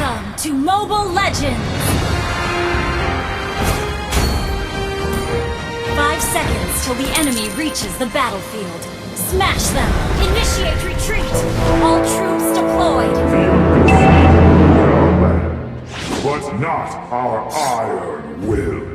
Welcome to Mobile Legends! 5 seconds till the enemy reaches the battlefield. Smash them! Initiate retreat! All troops deployed! But not our iron will.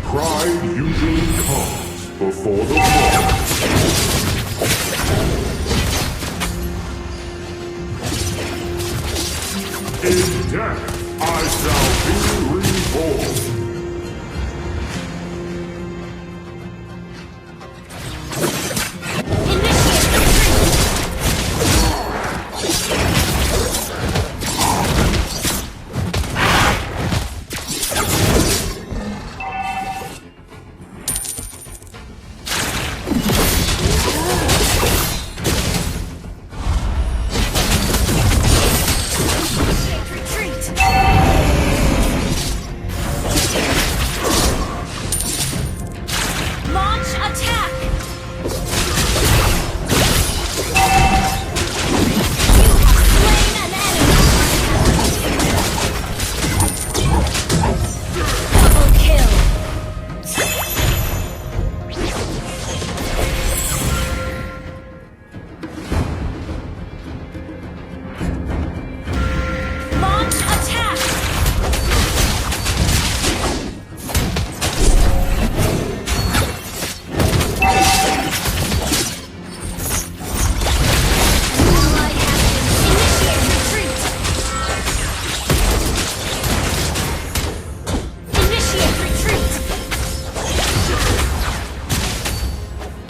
Pride usually comes before the fall. In death, I shall be reborn.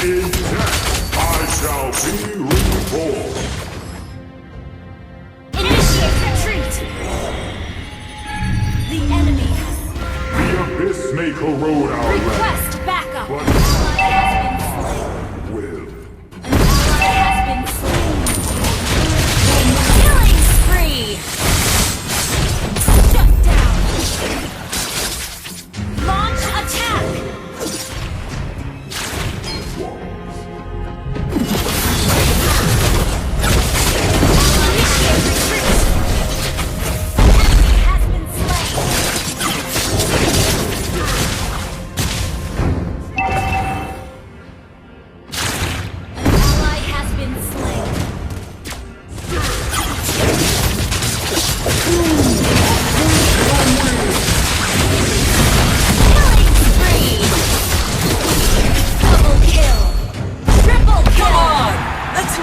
In death, I shall be reborn. Initiate retreat! The enemy has... The abyss may corrode our land. Request backup! But An ally has been slain. will. An ally has been slain. Killing spree! Shut down! Launch attack!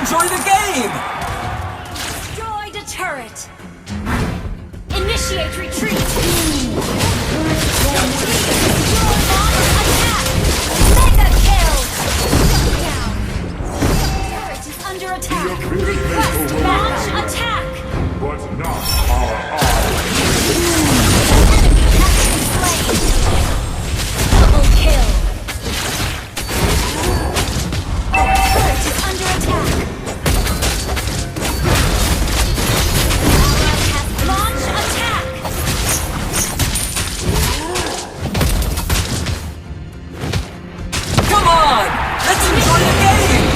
Enjoy the game! Destroyed a turret! Initiate retreat! Attack! Mega kill! Shut down! Turret is under attack! Request launch attack! But not our iron. Enemy has been slain! Double kill! Our turret is under attack! Launch attack! Come on! Let's enjoy the game!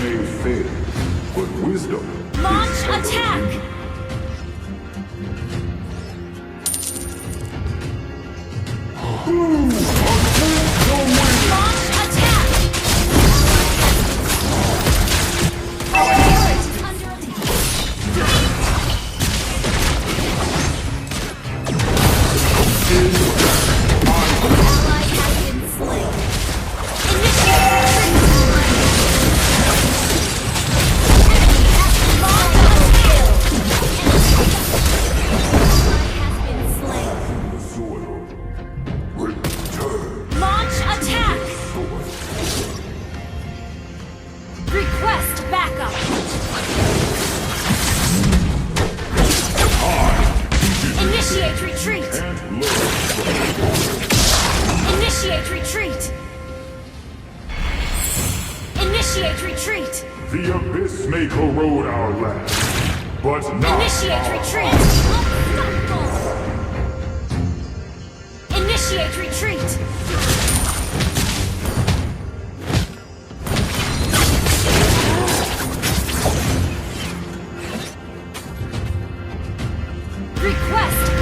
May fail, but wisdom. Launch attack! Initiate retreat! Initiate retreat! The abyss may corrode our land, but not Initiate our retreat! Unstoppable! Initiate retreat! Request